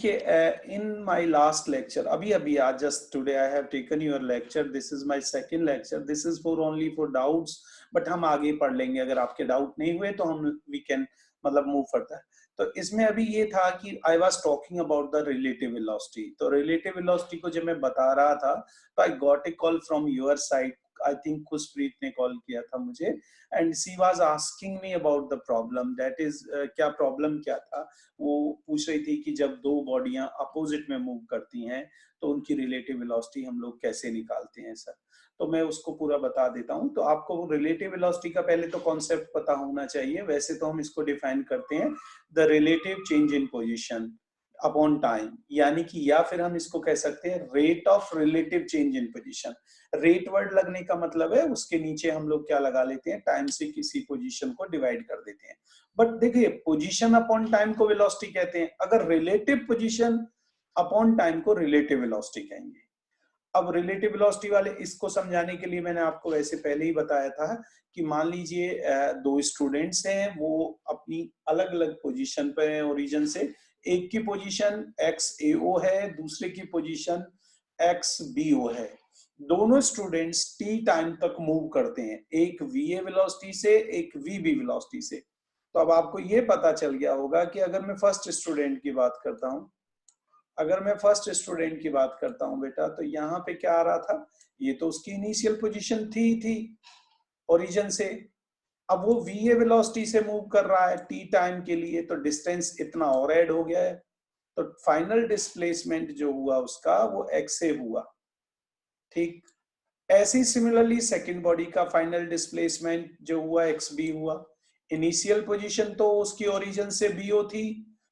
देखिए, in my last lecture, अभी अभी आज just today I have taken your lecture, this is my second lecture, this is for only for doubts, but हम आगे पढ़ लेंगे, अगर आपके डाउट नहीं हुए तो हम वी कैन मतलब मूव फर्दर। तो इसमें अभी ये था कि I was talking about the relative velocity. तो रिलेटिव वेलोसिटी को जब मैं बता रहा था तो I got a call from your side, I think Khushpreet ने कॉल किया था मुझे, and she was asking me about the problem, that is क्या प्रॉब्लम क्या था। वो पूछ रही थी कि जब दो बॉडियां अपोजिट में मूव करती हैं तो उनकी रिलेटिव वेलोसिटी हम लोग कैसे निकालते हैं सर। तो मैं उसको पूरा बता देता हूं। तो आपको रिलेटिव वेलोसिटी का पहले तो कॉन्सेप्ट पता होना चाहिए। वैसे तो हम इसको डिफाइन करते हैं the relative change in position upon time, यानी कि या फिर हम इसको कह सकते हैं rate of relative change in position. Rate word लगने का मतलब है उसके नीचे हम लोग क्या लगा लेते हैं, टाइम से किसी पोजीशन को डिवाइड कर देते हैं। बट देखिए, पोजीशन अपॉन टाइम को वेलोसिटी कहते हैं, अगर रिलेटिव पोजीशन अपॉन टाइम को रिलेटिव वेलोसिटी कहेंगे। अब रिलेटिव वेलोसिटी वाले इसको समझाने के लिए मैंने आपको वैसे पहले ही बताया था कि मान लीजिए दो स्टूडेंट्स हैं, वो अपनी अलग अलग पोजीशन पे हैं ओरिजिन से। एक की पोजीशन एक्स ए ओ है, दूसरे की पोजीशन एक्स बी ओ है। दोनों स्टूडेंट्स टी टाइम तक मूव करते हैं, एक वी ए वेलोसिटी से, एक वी बी वेलोसिटी से। तो अब आपको ये पता चल गया होगा कि अगर मैं फर्स्ट स्टूडेंट की बात करता हूं, अगर मैं फर्स्ट स्टूडेंट की बात करता हूं बेटा, तो यहाँ पे क्या आ रहा था, ये तो उसकी इनिशियल पोजीशन थी ओरिजिन से। अब वो वी वेलोसिटी से मूव कर रहा है टी टाइम के लिए, तो डिस्टेंस इतना और ऐड हो गया है, तो फाइनल डिस्प्लेसमेंट जो हुआ उसका वो एक्स ए हुआ। ठीक, ऐसे ही सिमिलरली सेकेंड बॉडी का फाइनल डिस्प्लेसमेंट जो हुआ एक्स बी हुआ। इनिशियल पोजीशन तो उसकी ओरिजिन से बी ओ थी,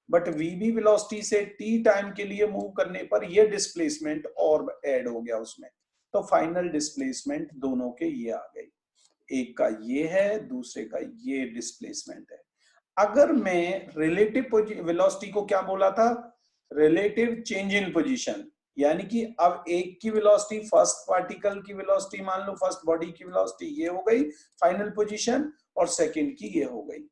बट वीबी वेलोसिटी से टी टाइम के लिए मूव करने पर ये डिस्प्लेसमेंट और ऐड हो गया उसमें, तो फाइनल डिस्प्लेसमेंट दोनों के ये आ गई, एक का ये है, दूसरे का ये डिस्प्लेसमेंट है। अगर मैं रिलेटिव वेलोसिटी को क्या बोला था, रिलेटिव चेंज इन पोजीशन, यानी कि अब एक की वेलोसिटी, फर्स्ट पार्टिकल की वेलोसिटी, मान लो फर्स्ट बॉडी की वेलोसिटी ये हो गई फाइनल पोजीशन, और सेकंड की ये हो गई।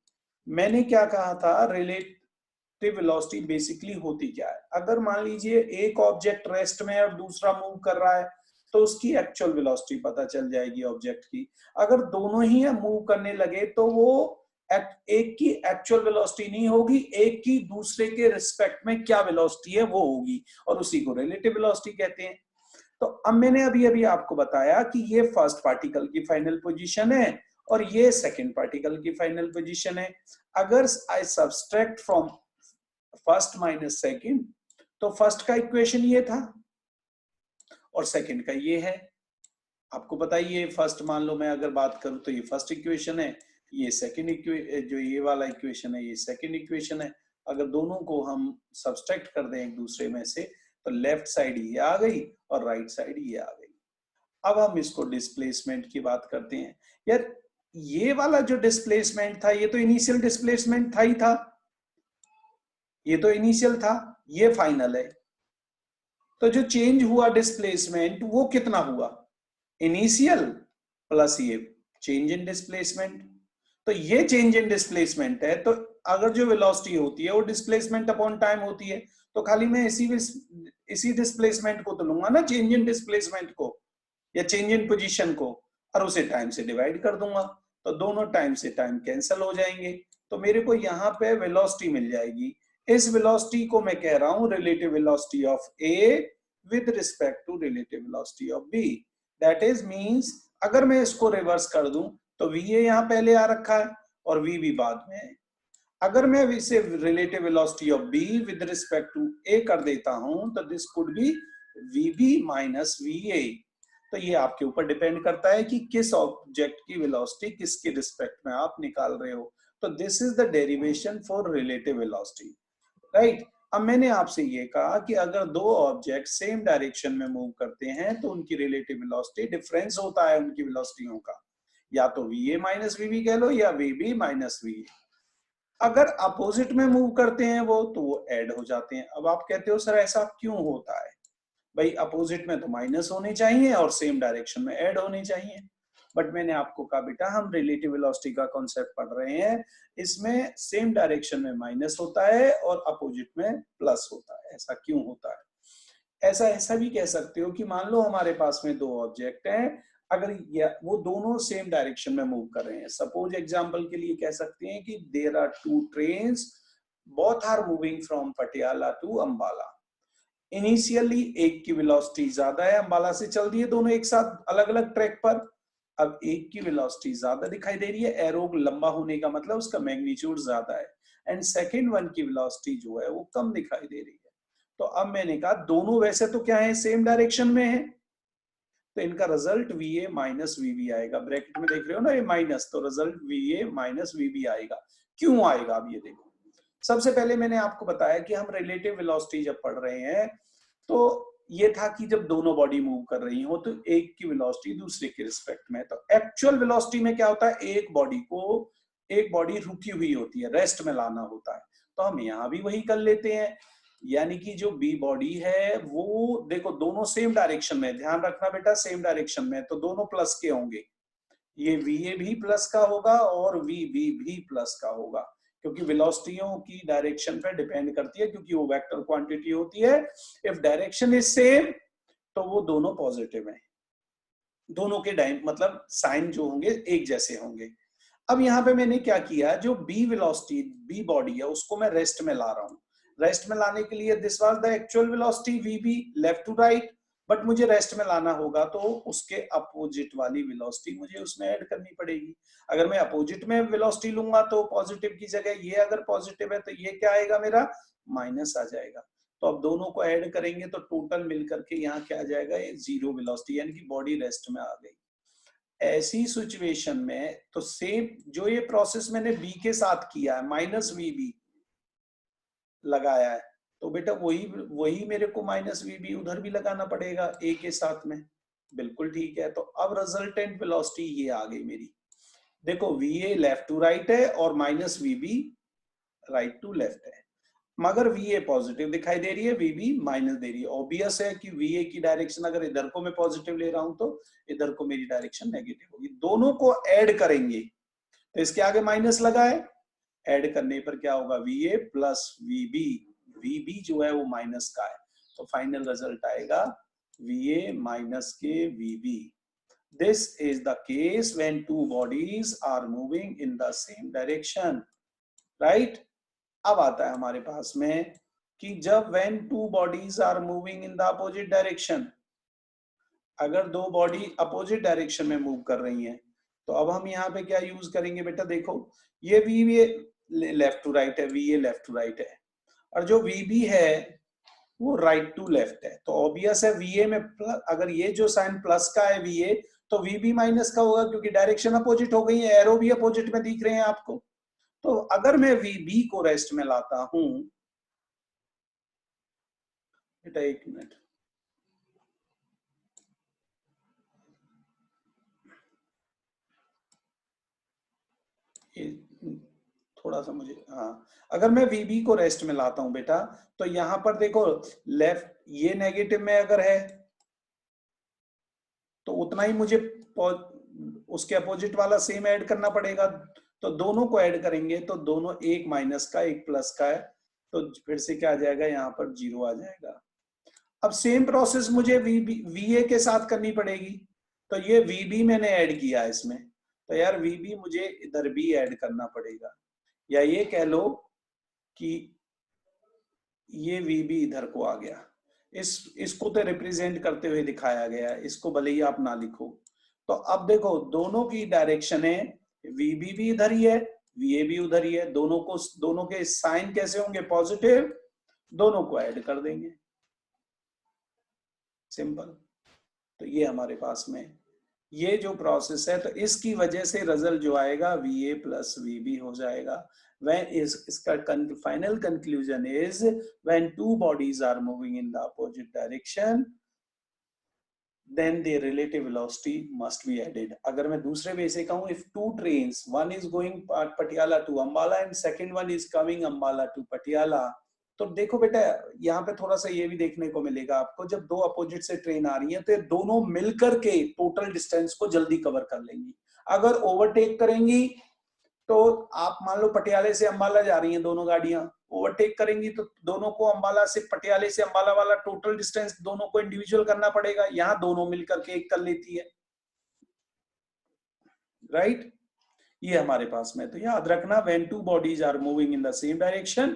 मैंने क्या कहा था, रिलेटिव वेलोसिटी बेसिकली होती क्या है, अगर मान लीजिए एक ऑब्जेक्ट रेस्ट में और दूसरा मूव कर रहा है तो उसकी एक्चुअल वेलोसिटी पता चल जाएगी ऑब्जेक्ट की। अगर दोनों ही मूव करने लगे तो वो एक की एक्चुअल वेलोसिटी नहीं होगी, एक की दूसरे के रिस्पेक्ट में क्या वेलोसिटी है वो होगी, और उसी को रिलेटिव वेलोसिटी कहते हैं। तो अब मैंने अभी अभी आपको बताया कि ये फर्स्ट पार्टिकल की फाइनल पोजीशन है और ये सेकंड पार्टिकल की फाइनल पोजीशन है। अगर I subtract from first minus second, तो फर्स्ट का इक्वेशन ये था और सेकंड का ये है। आपको पता ही है, फर्स्ट मान लो मैं अगर बात करूं तो ये फर्स्ट इक्वेशन है, ये सेकंड इक्वेशन, जो ये वाला इक्वेशन है ये सेकंड इक्वेशन है। अगर दोनों को हम सब्सट्रैक्ट कर दें एक दूसरे में से, तो लेफ्ट साइड ये आ गई और राइट साइड ये आ गई। अब हम इसको डिस्प्लेसमेंट की बात करते हैं। यार, ये वाला जो डिस्प्लेसमेंट था ये तो इनिशियल डिस्प्लेसमेंट था ही था, ये तो इनिशियल था, ये फाइनल है। तो जो चेंज हुआ डिस्प्लेसमेंट वो कितना हुआ, इनिशियल प्लस ये चेंज इन डिस्प्लेसमेंट। तो ये चेंज इन डिस्प्लेसमेंट है, तो अगर जो वेलोसिटी होती है वो डिस्प्लेसमेंट अपॉन टाइम होती है, तो खाली मैं इसी डिस्प्लेसमेंट को तो लूंगा ना, चेंज इन डिस्प्लेसमेंट को या चेंज इन पोजीशन को, और उसे टाइम से डिवाइड कर दूंगा, तो दोनों टाइम से टाइम कैंसिल हो जाएंगे, तो मेरे को यहाँ पे वेलोसिटी मिल जाएगी। इस वेलोसिटी को मैं कह रहा हूं relative velocity of A with respect to relative velocity of B. That is means, अगर मैं इसको रिवर्स कर दूं तो वी ए यहाँ पहले आ रखा है और वी बी बाद में है। अगर मैं इसे relative velocity of B with respect to A कर देता हूं तो this could be V B minus V A. तो ये आपके ऊपर डिपेंड करता है कि किस ऑब्जेक्ट की वेलोसिटी किसके रिस्पेक्ट में आप निकाल रहे हो। तो this is the derivation for relative velocity, right. अब मैंने आपसे ये कहा कि अगर दो ऑब्जेक्ट सेम डायरेक्शन में मूव करते हैं तो उनकी रिलेटिव वेलोसिटी डिफरेंस होता है उनकी वेलोसिटियों का, या तो V A minus V B कह लो या V B minus V A. अगर अपोजिट में मूव करते हैं वो, तो वो ऐड हो जाते हैं। अब आप कहते हो सर ऐसा क्यों होता है, भाई अपोजिट में तो माइनस होने चाहिए और सेम डायरेक्शन में ऐड होने चाहिए। बट मैंने आपको कहा बेटा हम रिलेटिव वेलोसिटी का कॉन्सेप्ट पढ़ रहे हैं, इसमें सेम डायरेक्शन में माइनस होता है और अपोजिट में प्लस होता है। ऐसा क्यों होता है? ऐसा भी कह सकते हो कि मान लो हमारे पास में दो ऑब्जेक्ट हैं, अगर वो दोनों सेम डायरेक्शन में मूव कर रहे हैं, सपोज एग्जांपल के लिए कह सकते हैं कि there are two trains, both are moving from Patiala to Ambala. Initially एक की वेलोसिटी ज्यादा है, अंबाला से चल रही है दोनों एक साथ अलग अलग ट्रैक पर। अब एक की वेलोसिटी ज्यादा दिखाई दे रही है, एरो लंबा होने का मतलब उसका मैग्नीट्यूड ज्यादा है, एंड सेकंड वन की वेलोसिटी जो है वो कम दिखाई दे रही है। तो अब मैंने कहा दोनों वैसे तो क्या है, सेम डायरेक्शन में है, तो इनका रिजल्ट VA माइनस VB आएगा। ब्रैकेट में देख रहे हो ना ये माइनस, तो रिजल्ट VA माइनस VB आएगा। क्यों आएगा अब ये देखो। सबसे पहले मैंने आपको बताया कि हम रिलेटिव वेलोसिटी जब पढ़ रहे हैं तो ये था कि जब दोनों बॉडी मूव कर रही हो तो एक की वेलोसिटी दूसरे के रिस्पेक्ट में। तो एक्चुअल वेलोसिटी में क्या होता है, एक बॉडी रुकी हुई होती है, रेस्ट में लाना होता है। तो हम यहां भी वही कर लेते हैं, यानी कि जो बी बॉडी है वो देखो दोनों सेम डायरेक्शन में, ध्यान रखना बेटा सेम डायरेक्शन में, तो दोनों प्लस के होंगे। ये VA भी प्लस का होगा और VB भी प्लस का होगा, क्योंकि वेलोसिटियों की डायरेक्शन पे डिपेंड करती है, क्योंकि वो वेक्टर क्वांटिटी होती है। इफ डायरेक्शन इज सेम तो वो दोनों पॉजिटिव हैं, दोनों के मतलब साइन जो होंगे एक जैसे होंगे। अब यहाँ पे मैंने क्या किया, जो बी बॉडी है उसको मैं रेस्ट में ला रहा हूँ। रेस्ट में लाने के लिए this was the actual velocity VB left to right, but मुझे रेस्ट में लाना होगा तो उसके अपोजिट वाली वेलोसिटी मुझे उसमें ऐड करनी पड़ेगी। अगर मैं अपोजिट में वेलोसिटी लूंगा तो पॉजिटिव की जगह ये अगर पॉजिटिव है तो ये क्या आएगा, मेरा माइनस आ जाएगा। तो अब दोनों को ऐड करेंगे तो टोटल मिलकर के यहाँ क्या आ जाएगा, ये जीरो वेलोसिटी, यानी कि बॉडी रेस्ट में आ गई। ऐसी सिचुएशन में तो सेम जो ये प्रोसेस मैंने बी के साथ किया है, माइनस VB लगाया है, तो बेटा वही मेरे को माइनस VB उधर भी लगाना पड़ेगा ए के साथ में। बिल्कुल ठीक है। तो अब रिजल्टेंट वेलोसिटी ये आ गई मेरी, देखो VA लेफ्ट टू राइट है और minus VB right to left है, मगर VA पॉजिटिव दिखाई दे रही है, VB माइनस दे रही है। ऑब्वियस है कि VA की डायरेक्शन अगर इधर को मैं पॉजिटिव ले रहा हूं तो इधर को मेरी डायरेक्शन नेगेटिव होगी। दोनों को ऐड करेंगे तो इसके आगे माइनस लगा है, ऐड करने पर क्या होगा, VA प्लस VB जो है वो माइनस का है, तो फाइनल रिजल्ट आएगा VA माइनस के VB। This is the case when two bodies are moving in the same direction, right? अब आता है हमारे पास में कि जब when two bodies are moving in the opposite direction, अगर दो बॉडी अपोजिट डायरेक्शन में मूव कर रही हैं तो अब हम यहाँ पे क्या यूज करेंगे बेटा, देखो ये VA लेफ्ट टू राइट है, VA लेफ्ट टू राइट है, और जो VB है वो राइट टू लेफ्ट है। तो ऑब्वियस है VA में अगर ये जो साइन प्लस का है VA, तो VB माइनस का होगा, क्योंकि डायरेक्शन अपोजिट हो गई है, एरो भी अपोजिट में दिख रहे हैं आपको। तो अगर मैं VB को रेस्ट में लाता हूं बेटा, एक मिनट, थोड़ा सा मुझे, हाँ, अगर मैं VB को रेस्ट में लाता हूं बेटा, तो यहां पर देखो लेफ्ट ये नेगेटिव में अगर है तो उतना ही मुझे उसके अपोजिट वाला सेम ऐड करना पड़ेगा। तो दोनों को ऐड करेंगे तो दोनों, एक माइनस का एक प्लस का है, तो फिर से क्या आ जाएगा, यहाँ पर जीरो आ जाएगा। अब सेम प्रोसेस मुझे VA के साथ करनी पड़ेगी, तो ये VB मैंने ऐड किया है इसमें, तो यार VB मुझे इधर भी ऐड करना पड़ेगा, या ये कह लो कि ये VB इधर को आ गया। इसको तो रिप्रेजेंट करते हुए दिखाया गया है, इसको भले ही आप ना लिखो। तो अब देखो दोनों की डायरेक्शन है, VB भी इधर ही है, VA भी उधर ही है, दोनों के साइन कैसे होंगे, पॉजिटिव, दोनों को ऐड कर देंगे, सिंपल। तो ये हमारे पास में ये जो प्रोसेस है, तो इसकी वजह से रिजल्ट जो आएगा VA प्लस VB हो जाएगा। When इसका final conclusion is when two bodies are moving in the opposite direction, then their relative velocity must be added. अगर मैं दूसरे वे से कहूँ, if two trains, one is going Patiala to Ambala and second one is coming Ambala to Patiala, तो देखो बेटा, यहाँ पे थोड़ा सा ये भी देखने को मिलेगा आपको, जब दो अपोजिट से ट्रेन आ रही है तो ये दोनों मिलकर के टोटल डिस्टेंस को जल्दी कवर कर लेंगी। अगर ओवरटेक करेंगी तो आप मान लो पटियाले से अंबाला जा रही हैं दोनों गाड़ियां, ओवरटेक करेंगी तो दोनों को अंबाला से, पटियाले से अंबाला वाला टोटल डिस्टेंस दोनों को इंडिविजुअल करना पड़ेगा। यहाँ दोनों मिलकर के एक कर लेती है, राइट? ये हमारे पास में, तो याद रखना, when two bodies are moving in the same direction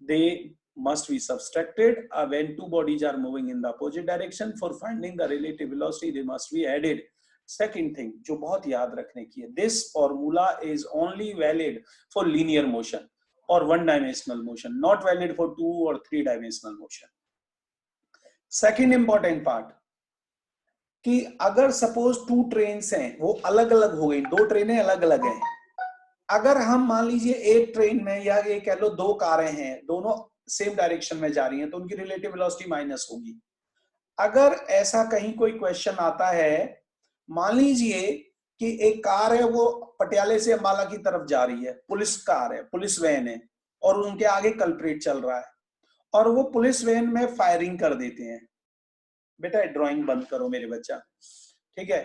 they must be subtracted. When two bodies are moving in the opposite direction, for finding the relative velocity they must be added. Second thing जो बहुत याद रखने की है, this formula is only valid for linear motion or one dimensional motion, not valid for two or three dimensional motion. Second important part कि अगर suppose to trains हैं, वो अलग अलग हो गई, दो ट्रेनें अलग अलग हैं, अगर हम मान लीजिए एक ट्रेन में या ये कह लो दो कारें हैं, दोनों सेम डायरेक्शन में जा रही हैं, तो उनकी रिलेटिव वेलोसिटी माइनस होगी। अगर ऐसा कहीं कोई क्वेश्चन आता है, मान लीजिए कि एक कार है वो पटियाले से अंबाला की तरफ जा रही है, पुलिस कार है, पुलिस वैन है, और उनके आगे कल्प्रिट चल रहा है, और वो पुलिस वैन में फायरिंग कर देते हैं। बेटा ड्राइंग बंद करो मेरे बच्चा, ठीक है?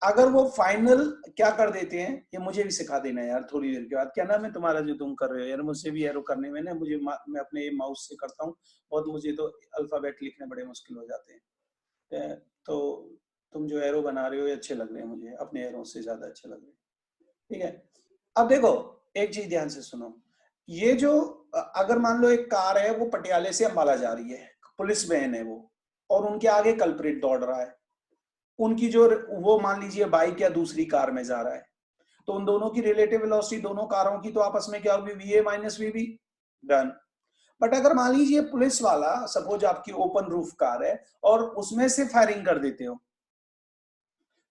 अगर वो फाइनल क्या कर देते हैं, ये मुझे भी सिखा देना यार थोड़ी देर के बाद। क्या नाम है तुम्हारा जो तुम कर रहे हो यार? मुझसे भी एरो करने में ना, मुझे मैं अपने माउस से करता हूँ बहुत, मुझे तो अल्फाबेट लिखने बड़े मुश्किल हो जाते हैं। तो तुम जो एरो बना रहे हो ये अच्छे लग रहे हैं मुझे, अपने एरो से ज्यादा अच्छे लग रहे हैं, ठीक है? अब देखो एक चीज ध्यान से सुनो, ये जो अगर मान लो एक कार है वो पटियाले से अंबाला जा रही है, पुलिस वैन है वो, और उनके आगे कल्प्रिट दौड़ रहा है, उनकी जो वो मान लीजिए बाइक या दूसरी कार में जा रहा है, तो उन दोनों की रिलेटिव वेलोसिटी दोनों कारों की तो आपस में क्या होगी, वीए माइनस वीबी, डन। बट अगर मान लीजिए पुलिस वाला, सपोज आपकी ओपन रूफ कार है और उसमें से फायरिंग कर देते हो,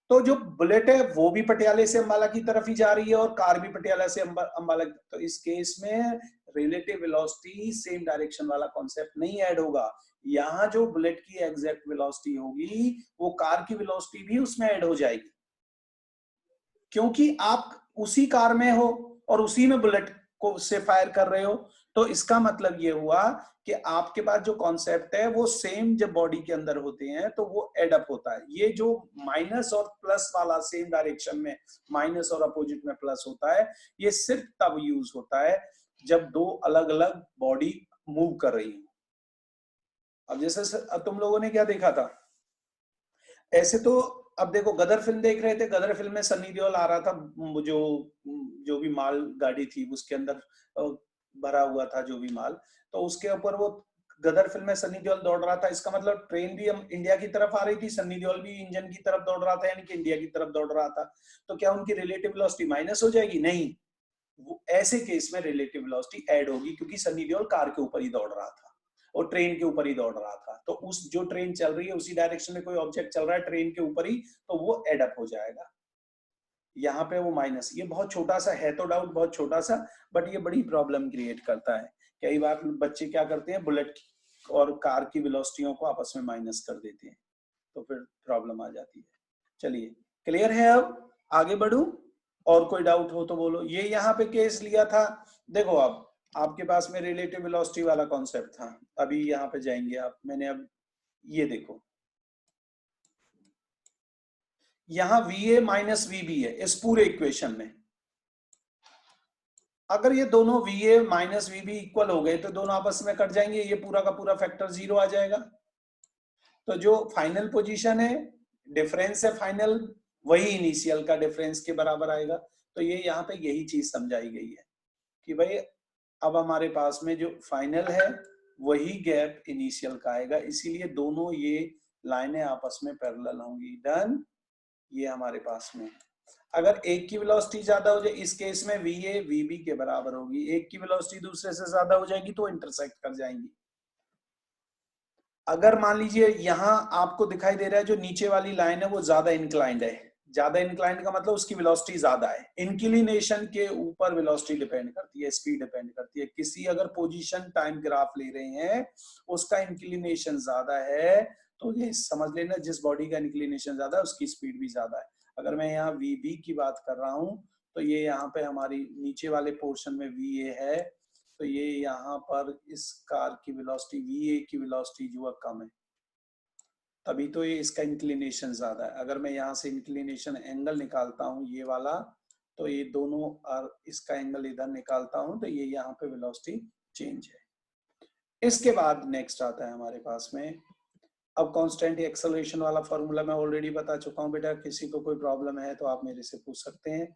तो जो बुलेट है वो भी पटियाले से अंबाला की तरफ ही जा रही है और कार भी पटियाला से अंबाला, तो इस केस में रिलेटिव वेलोसिटी सेम डायरेक्शन वाला कॉन्सेप्ट नहीं ऐड होगा। यहाँ जो बुलेट की एग्जैक्ट वेलोसिटी होगी वो कार की वेलोसिटी भी उसमें ऐड हो जाएगी, क्योंकि आप उसी कार में हो और उसी में बुलेट को से फायर कर रहे हो। तो इसका मतलब ये हुआ कि आपके पास जो कॉन्सेप्ट है वो सेम जब बॉडी के अंदर होते हैं तो वो एड अप होता है। ये जो माइनस और प्लस वाला सेम डायरेक्शन में माइनस और अपोजिट में प्लस होता है, ये सिर्फ तब यूज होता है जब दो अलग अलग बॉडी मूव कर रही हो। अब जैसे अब तुम लोगों ने क्या देखा था, ऐसे तो अब देखो गदर फिल्म देख रहे थे, गदर फिल्म में सन्नी देओल आ रहा था, जो भी माल गाड़ी थी उसके अंदर भरा हुआ था जो भी माल, तो उसके ऊपर वो गदर फिल्म में सन्नी देओल दौड़ रहा था। इसका मतलब ट्रेन भी हम इंडिया की तरफ आ रही थी, सन्नी देओल भी इंजन की तरफ दौड़ रहा था, यानी कि इंडिया की तरफ दौड़ रहा था। तो क्या उनकी रिलेटिव वेलोसिटी माइनस हो जाएगी? नहीं, वो ऐसे केस में रिलेटिव वेलोसिटी ऐड होगी, क्योंकि सन्नी देओल कार के ऊपर ही दौड़ रहा था और ट्रेन के ऊपर ही दौड़ रहा था। तो उस जो ट्रेन चल रही है उसी डायरेक्शन में कोई ऑब्जेक्ट चल रहा है ट्रेन के ऊपर ही, तो वो एड अप हो जाएगा। यहाँ पे वो माइनस, ये बहुत छोटा सा है तो डाउट, बहुत छोटा सा, बट ये बड़ी प्रॉब्लम क्रिएट करता है। कई बार बच्चे क्या करते हैं, बुलेट और कार की वेलोसिटियों को आपस में माइनस कर देते हैं, तो फिर प्रॉब्लम आ जाती है। चलिए क्लियर है, अब आगे बढ़ूं? और कोई डाउट हो तो बोलो। ये यहाँ पे केस लिया था, देखो अब आपके पास में रिलेटिव वेलोसिटी वाला कॉन्सेप्ट था, अभी यहाँ पे जाएंगे आप। मैंने अब ये देखो, यहाँ VA माइनस VB है इस पूरे इक्वेशन में। अगर ये दोनों VA माइनस VB इक्वल हो गए तो दोनों आपस में कट जाएंगे, ये पूरा का पूरा फैक्टर 0 आ जाएगा। तो जो फाइनल पोजीशन है, डिफरेंस है फाइनल, वही इनिशियल का डिफरेंस के बराबर आएगा। तो ये यहाँ पे यही चीज समझाई गई है कि भाई अब हमारे पास में जो फाइनल है वही गैप इनिशियल का आएगा, इसीलिए दोनों ये लाइनें आपस में पैरेलल होंगी। डन, ये हमारे पास में अगर एक की वेलोसिटी ज्यादा हो जाए, इस केस में VA VB के बराबर होगी, एक की वेलोसिटी दूसरे से ज्यादा हो जाएगी तो इंटरसेक्ट कर जाएंगी। अगर मान लीजिए यहाँ आपको दिखाई दे रहा है जो नीचे वाली लाइन है वो ज्यादा इंक्लाइंड है, ज्यादा इंक्लाइंड का मतलब उसकी वेलोसिटी ज्यादा है। इंक्लिनेशन के ऊपर वेलोसिटी डिपेंड करती है, स्पीड डिपेंड करती है। किसी अगर पोजीशन टाइम ग्राफ ले रहे हैं उसका इंक्लिनेशन ज्यादा है तो ये समझ लेना जिस बॉडी का इंक्लिनेशन ज्यादा है उसकी स्पीड भी ज्यादा है। अगर मैं यहाँ VB की बात कर रहा हूँ तो ये यहाँ पे हमारी नीचे वाले पोर्शन में VA है, तो ये यहाँ पर इस कार की वेलोसिटी वीए की वेलोसिटी जो है कम है, तभी तो ये इसका इंक्लिनेशन ज्यादा है। अगर मैं यहाँ से इंक्लिनेशन एंगल निकालता हूँ ये वाला, तो ये दोनों और इसका एंगल इधर निकालता हूँ तो ये यहाँ पे वेलोसिटी चेंज है। इसके बाद नेक्स्ट आता है हमारे पास में, अब कांस्टेंट एक्सेलरेशन वाला फॉर्मूला मैं ऑलरेडी बता चुका हूँ बेटा, किसी को कोई प्रॉब्लम है तो आप मेरे से पूछ सकते हैं।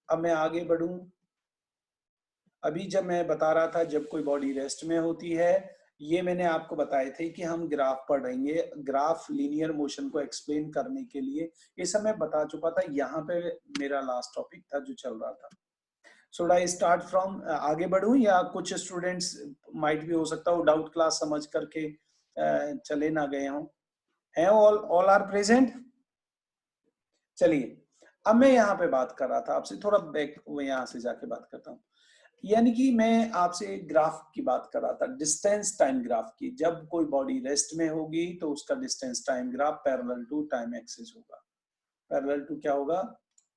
अब मैं आगे बढ़ूं, अभी जब मैं बता रहा था जब कोई बॉडी रेस्ट में होती है, ये मैंने आपको बताए थे कि हम ग्राफ पढ़ेंगे, ग्राफ लीनियर मोशन को एक्सप्लेन करने के लिए, ये सब मैं बता चुका था। यहाँ पे मेरा लास्ट टॉपिक था जो चल रहा था। शुड आई स्टार्ट फ्रॉम, आगे बढ़ूं या कुछ स्टूडेंट्स माइट भी हो सकता हो डाउट क्लास समझ करके चले ना गए हों, है ऑल आर प्रेजेंट? चलिए, अब मैं यहाँ पे बात कर रहा था आपसे, थोड़ा बैक यहाँ से जाके बात करता हूँ। यानी कि मैं आपसे ग्राफ की बात कर रहा था, डिस्टेंस टाइम ग्राफ की। जब कोई बॉडी रेस्ट में होगी तो उसका distance time graph parallel to time axis होगा। पैरेलल टू क्या होगा?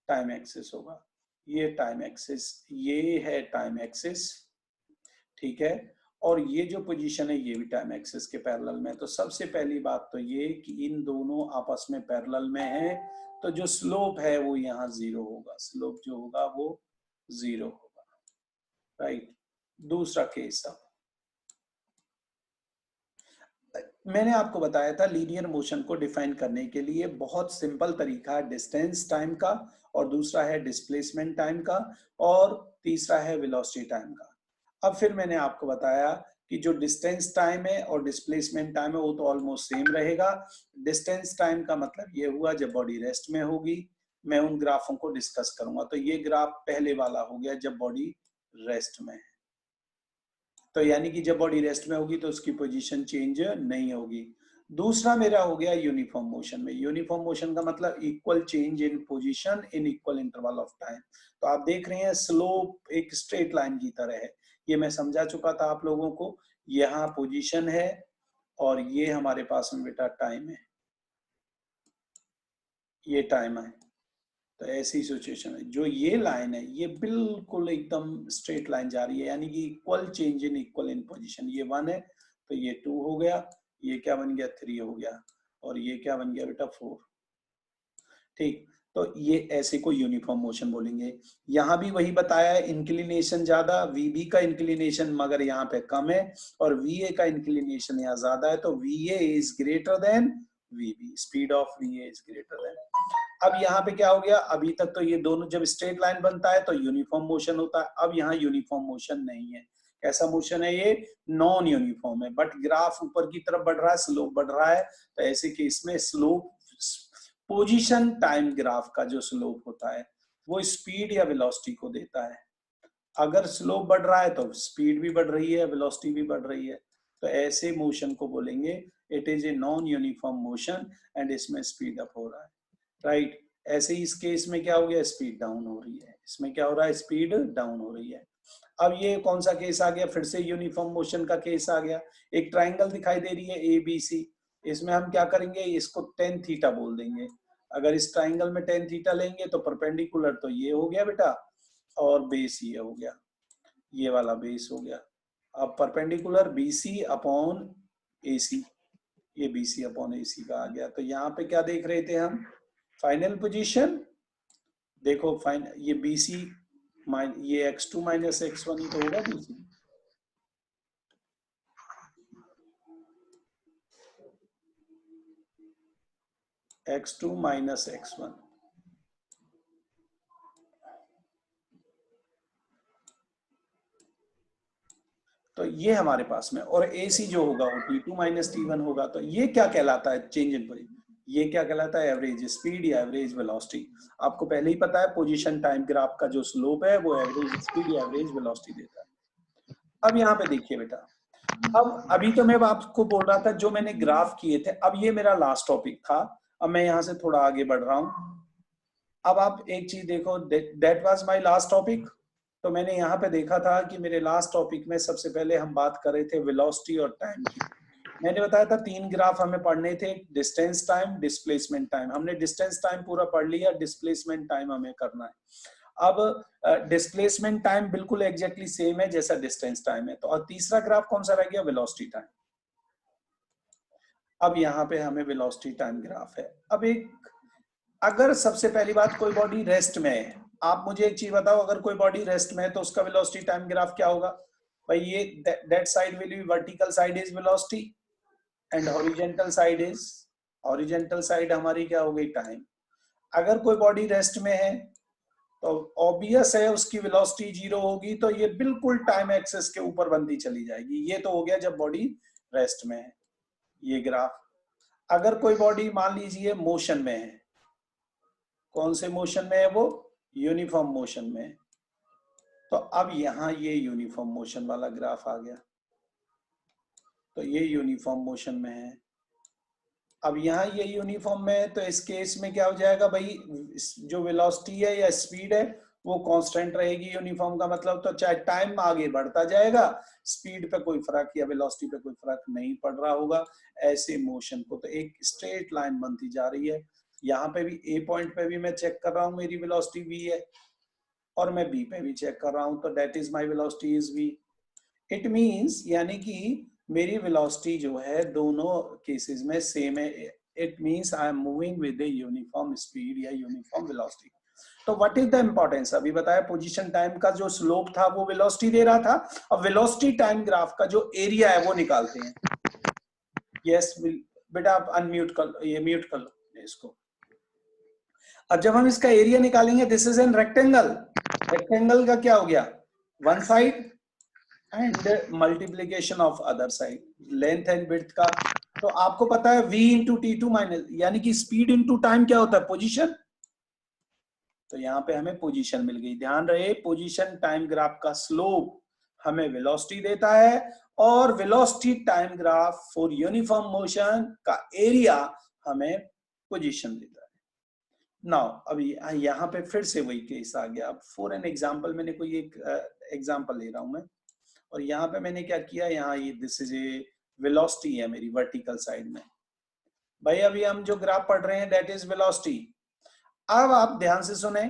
टाइम एक्सिस होगा। ये टाइम एक्सिस, ये है टाइम एक्सिस, ठीक है, और ये जो पोजीशन है ये भी टाइम एक्सिस के पैरेलल में। तो सबसे पहली बात तो ये कि इन दोनों आपस में पैरेलल में है, तो जो स्लोप है वो यहाँ जीरो होगा, स्लोप जो होगा वो जीरो होगा, राइट। दूसरा केस, अब मैंने आपको बताया था लीनियर मोशन को डिफाइन करने के लिए बहुत सिंपल तरीका है डिस्टेंस टाइम का, और दूसरा है डिस्प्लेसमेंट टाइम का, और तीसरा है वेलोसिटी टाइम का। अब फिर मैंने आपको बताया कि जो डिस्टेंस टाइम है और डिस्प्लेसमेंट टाइम है वो तो ऑलमोस्ट सेम रहेगा। डिस्टेंस टाइम का मतलब ये हुआ जब बॉडी रेस्ट में होगी, मैं उन ग्राफों को डिस्कस करूंगा। तो ये ग्राफ पहले वाला हो गया जब बॉडी रेस्ट में है, तो यानी कि जब बॉडी रेस्ट में होगी तो उसकी पोजीशन चेंज नहीं होगी। दूसरा मेरा हो गया यूनिफॉर्म मोशन में। यूनिफॉर्म मोशन का मतलब equal change in position in equal interval of time. तो आप देख रहे हैं स्लोप एक स्ट्रेट लाइन की तरह है, ये मैं समझा चुका था आप लोगों को। यहाँ पोजीशन है और ये हमारे पास में बेटा टाइम है, ये टाइम है। तो ऐसी सिचुएशन है, जो ये लाइन है ये बिल्कुल एकदम स्ट्रेट लाइन जा रही है, यानी कि equal change in equal in position. ये 1 है तो ये 2 हो गया, ये क्या बन गया 3 हो गया, और ये क्या बन गया बेटा 4, ठीक। तो ये ऐसे को यूनिफॉर्म मोशन बोलेंगे। यहाँ भी वही बताया है, इंक्लिनेशन ज्यादा, वीबी का इंक्लिनेशन मगर यहाँ पे कम है, और वीए का इंक्लिनेशन यहाँ ज्यादा है, तो वीए is greater than VB, speed of वीए is greater than. अब यहाँ पे क्या हो गया, अभी तक तो ये दोनों जब स्ट्रेट लाइन बनता है तो यूनिफॉर्म मोशन होता है, अब यहाँ यूनिफॉर्म मोशन नहीं है। कैसा मोशन है ये? नॉन यूनिफॉर्म है, बट ग्राफ ऊपर की तरफ बढ़ रहा है, स्लोप बढ़ रहा है। तो ऐसे केस में स्लोप, पोजीशन टाइम ग्राफ का जो स्लोप होता है वो स्पीड या वेलोसिटी को देता है। अगर स्लोप बढ़ रहा है तो स्पीड भी बढ़ रही है, वेलोसिटी भी बढ़ रही है। तो ऐसे मोशन को बोलेंगे it is a non uniform motion, and इसमें स्पीड अप हो रहा है, राइट। ऐसे ही इस केस में क्या हो गया, स्पीड डाउन हो रही है। इसमें क्या हो रहा है, स्पीड डाउन हो रही है। अब ये कौन सा केस आ गया, फिर से यूनिफॉर्म मोशन का केस आ गया। एक ट्राइंगल दिखाई दे रही है ए बी सी, इसमें हम क्या करेंगे, इसको टेन थीटा बोल देंगे। अगर इस ट्राइंगल में टेन थीटा लेंगे तो परपेंडिकुलर तो ये हो गया बेटा, और बेस ये हो गया, ये वाला बेस हो गया। अब परपेंडिकुलर बीसी अपॉन एसी, ये बीसी अपॉन एसी का आ गया। तो यहाँ पे क्या देख रहे थे हम, फाइनल पोजीशन देखो, फाइन ये बीसी ये x2 माइनस x1 ही तो होगा बीसी। x2 माइनस x1, तो ये हमारे पास में, और AC जो होगा वो T2 माइनस T1 होगा। तो ये क्या कहलाता है, चेंज इन पोजीशन। ये क्या कहलाता है, एवरेज स्पीड या एवरेज वेलोसिटी। आपको पहले ही पता है पोजीशन टाइम ग्राफ का जो स्लोप है वो एवरेज स्पीड या एवरेज वेलोसिटी देता है। अब यहाँ पे देखिए बेटा, अब अभी तो मैं आपको बोल रहा था जो मैंने ग्राफ किए थे, अब ये मेरा लास्ट टॉपिक था। अब मैं यहाँ से थोड़ा आगे बढ़ रहा हूँ। अब आप एक चीज देखो, that was my last topic. तो मैंने यहाँ पे देखा था कि मेरे लास्ट टॉपिक में सबसे पहले हम बात कर रहे थे वेलोसिटी और टाइम की। मैंने बताया था 3 ग्राफ हमें पढ़ने थे, डिस्टेंस टाइम, डिस्प्लेसमेंट टाइम। हमने डिस्टेंस टाइम पूरा पढ़ लिया, डिस्प्लेसमेंट टाइम हमें करना है। अब डिस्प्लेसमेंट टाइम बिल्कुल एग्जैक्टली सेम है जैसा डिस्टेंस टाइम है। तो और तीसरा ग्राफ कौन सा रह गया, वेलोसिटी टाइम। अब यहाँ पे हमें वेलोसिटी टाइम ग्राफ है। अब एक, अगर सबसे पहली बात कोई बॉडी रेस्ट में है, आप मुझे एक चीज बताओ, अगर कोई बॉडी रेस्ट में है तो उसका वेलोसिटी टाइम ग्राफ क्या होगा भाई, ये that side will be, vertical side is velocity and horizontal side is, horizontal side हमारी क्या हो गई, टाइम। अगर कोई बॉडी रेस्ट में है तो ऑब्वियस है उसकी वेलोसिटी जीरो होगी, तो ये बिल्कुल टाइम एक्सेस के ऊपर बनती चली जाएगी। ये तो हो गया जब बॉडी रेस्ट में है, ये ग्राफ। अगर कोई बॉडी मान लीजिए मोशन में है, कौन से मोशन में है वो, यूनिफॉर्म मोशन में है, तो अब यहां ये यूनिफॉर्म मोशन वाला ग्राफ आ गया, तो ये यूनिफॉर्म मोशन में है। अब यहाँ ये यूनिफॉर्म में है, तो इस केस में क्या हो जाएगा भाई, जो वेलोसिटी है या स्पीड है वो कांस्टेंट रहेगी यूनिफॉर्म का मतलब, तो चाहे टाइम आगे बढ़ता जाएगा, स्पीड पे कोई फर्क या वेलोसिटी पे कोई फर्क नहीं पड़ रहा होगा ऐसे मोशन को। तो एक स्ट्रेट लाइन बनती जा रही है। यहाँ पे भी ए पॉइंट पे भी मैं चेक कर रहा हूँ मेरी वेलोसिटी वी है, और मैं बी पे भी चेक कर रहा हूँ, तो that is my velocity is V. It means यानी कि मेरी वेलोसिटी जो है दोनों केसेस में सेम है। It means I am moving with a uniform speed या यूनिफॉर्म वेलोसिटी। तो व्हाट इज द इंपॉर्टेंस, अभी बताया पोजीशन टाइम का जो स्लोप था वो वेलोसिटी दे रहा था। अब वेलोसिटी टाइम ग्राफ का जो एरिया है वो निकालते हैं। यस बेटा आप अनम्यूट कर, ये म्यूट कर लो इसको। अब जब हम इसका एरिया निकालेंगे, this is an rectangle, rectangle का क्या हो गया, one side and multiplication of other side, length and width का। तो आपको पता है v into T two minus, यानी कि स्पीड इंटू टाइम क्या होता है, पोजीशन। तो यहाँ पे हमें पोजीशन मिल गई। ध्यान रहे पोजीशन टाइम ग्राफ का स्लोप हमें वेलोसिटी देता है, और velocity time graph for uniform motion का एरिया हमें पोजीशन देता है। नाउ अभी यहाँ पे फिर से वही केस आ गया। अब फॉर एन एग्जांपल, मैंने कोई एक एग्जांपल ले रहा हूं मैं, और यहाँ पे मैंने क्या किया, यहाँ ये दिस इज ए वेलोसिटी है मेरी वर्टिकल साइड में। भाई अभी हम जो ग्राफ पढ़ रहे हैं दैट इज वेलोसिटी। अब आप ध्यान से सुने,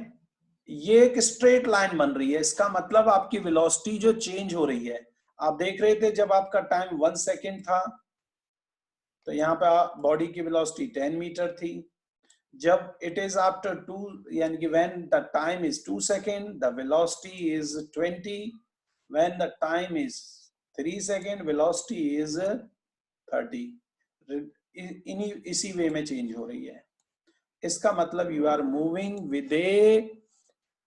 ये एक स्ट्रेट लाइन बन रही है, इसका मतलब आपकी वेलोसिटी जो चेंज हो रही है, आप देख रहे थे जब आपका टाइम 1 सेकेंड था तो यहाँ पे बॉडी की वेलोसिटी 10 मीटर थी। जब इट इज आफ्टर 2, यानी कि when the time is 2 second the velocity is 20, when the time is 3 second velocity is 30। इसी वे में चेंज हो रही है। इसका मतलब you are moving with a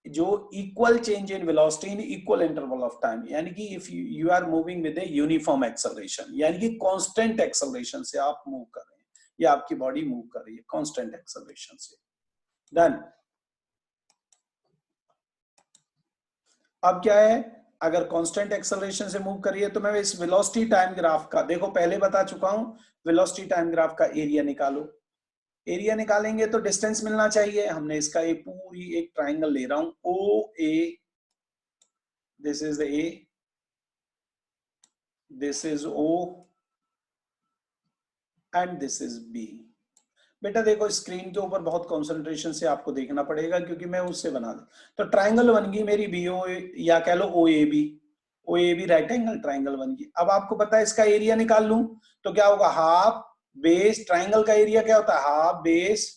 जो equal change in velocity in equal interval of time, यानी कि if you are moving with a uniform acceleration, यानी कि कांस्टेंट एक्सेलरेशन से आप मूव कर रहे हैं या आपकी बॉडी मूव कर रही है कांस्टेंट एक्सेलरेशन से। डन। अब क्या है, अगर कांस्टेंट एक्सेलरेशन से मूव करिए तो मैं इस वेलोसिटी टाइम ग्राफ का, देखो पहले बता चुका हूं, वेलोसिटी टाइम ग्राफ का एरिया निकालो। एरिया निकालेंगे तो डिस्टेंस मिलना चाहिए। हमने इसका ये पूरी एक ट्राइंगल ले रहा हूं, O A, this is A, this is O and this is B. बेटा देखो स्क्रीन के ऊपर बहुत कंसंट्रेशन से आपको देखना पड़ेगा क्योंकि मैं उससे बना दूं। तो ट्राइंगल बन गई मेरी बी ओ, या कह लो O A B, O A B right angle triangle बन गई। अब आपको पता है इसका एरिया निकाल लूं तो क्या होगा, हाफ बेस, ट्राइंगल का एरिया क्या होता है, half base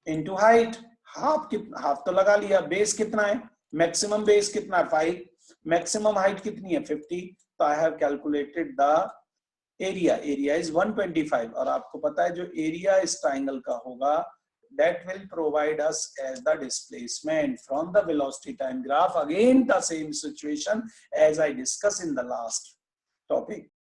into height. Half तो लगा लिया, बेस कितना है, मैक्सिमम बेस कितना है 5, मैक्सिमम हाइट कितनी है 50। तो I have calculated the area, area is 125। और आपको पता है जो एरिया इस ट्राइंगल का होगा that will provide us as the displacement from the velocity time graph. Again the same situation as I discussed in the last topic.